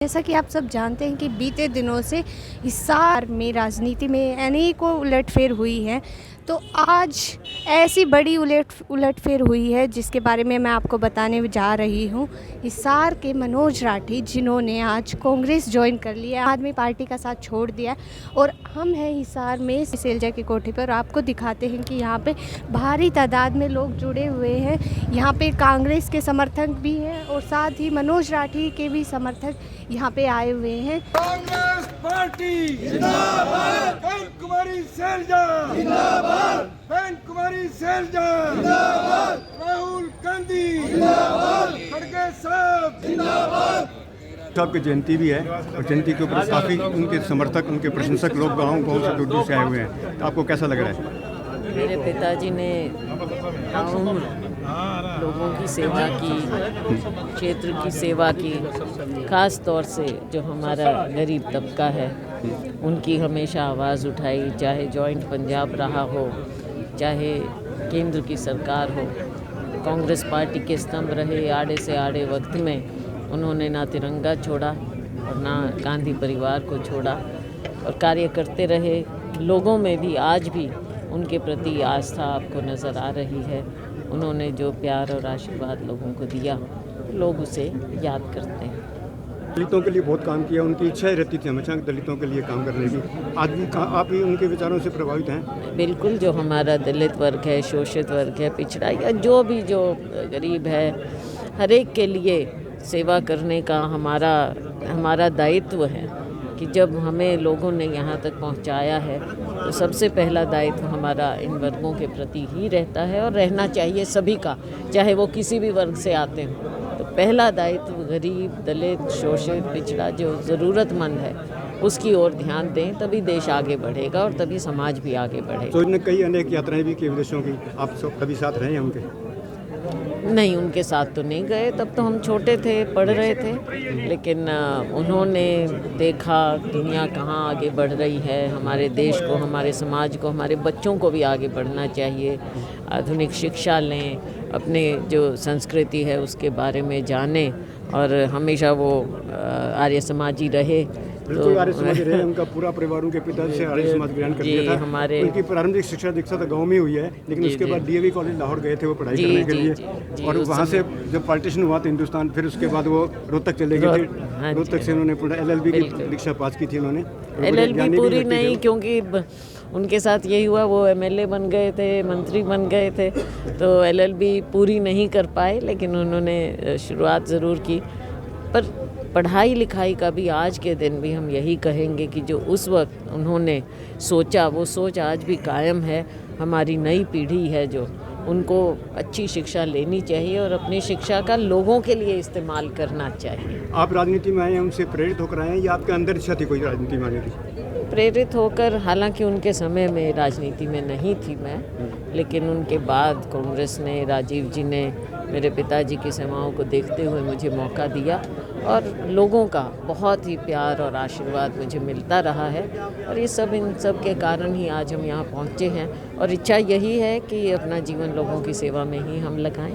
जैसा कि आप सब जानते हैं कि बीते दिनों से हिसार में राजनीति में अनेकों उलटफेर हुई है। तो आज ऐसी बड़ी उलटफेर हुई है जिसके बारे में मैं आपको बताने जा रही हूँ। हिसार के मनोज राठी जिन्होंने आज कांग्रेस ज्वाइन कर लिया, आम आदमी पार्टी का साथ छोड़ दिया और हम हैं हिसार में सैलजा की कोठी पर। आपको दिखाते हैं कि यहाँ पे भारी तादाद में लोग जुड़े हुए हैं। यहाँ पे कांग्रेस के समर्थक भी हैं और साथ ही मनोज राठी के भी समर्थक यहाँ पे आए हुए हैं। कांग्रेस पार्टी जिंदाबाद, बहन कुमारी सैलजा जिंदाबाद, बहन कुमारी सैलजा जिंदाबाद, राहुल गांधी जिंदाबाद, खड़गे साहब जिंदाबाद। साहब की जयंती भी है और जयंती के ऊपर काफ़ी उनके समर्थक, उनके प्रशंसक लोग गाँव से दूर से आए हुए हैं। तो आपको कैसा लग रहा है? मेरे पिताजी ने लोगों की सेवा की, क्षेत्र की सेवा की, ख़ास तौर से जो हमारा गरीब तबका है उनकी हमेशा आवाज़ उठाई। चाहे जॉइंट पंजाब रहा हो, चाहे केंद्र की सरकार हो, कांग्रेस पार्टी के स्तंभ रहे। आड़े से आड़े वक्त में उन्होंने ना तिरंगा छोड़ा और ना गांधी परिवार को छोड़ा और कार्य करते रहे। लोगों में भी आज भी उनके प्रति आस्था आपको नज़र आ रही है। उन्होंने जो प्यार और आशीर्वाद लोगों को दिया, लोग उसे याद करते हैं। दलितों के लिए बहुत काम किया, उनकी इच्छा रहती थी हमेशा दलितों के लिए काम करने की। आज भी आप भी उनके विचारों से प्रभावित हैं? बिल्कुल, जो हमारा दलित वर्ग है, शोषित वर्ग है, पिछड़ा या जो भी जो गरीब है, हर एक के लिए सेवा करने का हमारा दायित्व है कि जब हमें लोगों ने यहाँ तक पहुँचाया है तो सबसे पहला दायित्व हमारा इन वर्गों के प्रति ही रहता है और रहना चाहिए सभी का, चाहे वो किसी भी वर्ग से आते हों। तो पहला दायित्व गरीब, दलित, शोषित, पिछड़ा जो ज़रूरतमंद है उसकी ओर ध्यान दें, तभी देश आगे बढ़ेगा और तभी समाज भी आगे बढ़ेगा। तो इन्होंने कई अनेक यात्राएं भी की विदेशों की, आप सब कभी साथ रहे हैं उनके? नहीं, उनके साथ तो नहीं गए, तब तो हम छोटे थे, पढ़ रहे थे। लेकिन उन्होंने देखा दुनिया कहाँ आगे बढ़ रही है, हमारे देश को, हमारे समाज को, हमारे बच्चों को भी आगे बढ़ना चाहिए। आधुनिक शिक्षा लें, अपने जो संस्कृति है उसके बारे में जानें और हमेशा वो आर्य समाजी रहे। बिल्कुल आर्य समाजी रहे। उनका पूरा परिवार उनके पिता से आर्य समाज ग्रहण कर लिया था। हमारे उनकी प्रारंभिक शिक्षा दीक्षा तो गाँव में हुई है, लेकिन उसके बाद डीएवी कॉलेज लाहौर गए थे वो पढ़ाई करने के लिए। और वहाँ से जब पार्टीशन हुआ था हिंदुस्तान, फिर उसके बाद वो रोहतक चले गए थे। रोहतक से उन्होंने पूरा LLB की परीक्षा पास की थी उन्होंने। LLB पूरी नहीं, क्योंकि उनके साथ यही हुआ, वो MLA बन गए थे, मंत्री बन गए थे, तो LLB पूरी नहीं कर पाए। लेकिन उन्होंने शुरुआत ज़रूर की। पर पढ़ाई लिखाई का भी आज के दिन भी हम यही कहेंगे कि जो उस वक्त उन्होंने सोचा, वो सोच आज भी कायम है। हमारी नई पीढ़ी है जो, उनको अच्छी शिक्षा लेनी चाहिए और अपनी शिक्षा का लोगों के लिए इस्तेमाल करना चाहिए। आप राजनीति में आए हैं, उनसे प्रेरित होकर आए हैं या आपके अंदर इच्छा थी कोई राजनीति में आने की? प्रेरित होकर, हालांकि उनके समय में राजनीति में नहीं थी मैं, लेकिन उनके बाद कांग्रेस ने, राजीव जी ने मेरे पिताजी की सेवाओं को देखते हुए मुझे मौका दिया और लोगों का बहुत ही प्यार और आशीर्वाद मुझे मिलता रहा है। और ये सब, इन सब के कारण ही आज हम यहाँ पहुँचे हैं और इच्छा यही है कि अपना जीवन लोगों की सेवा में ही हम लगाएं।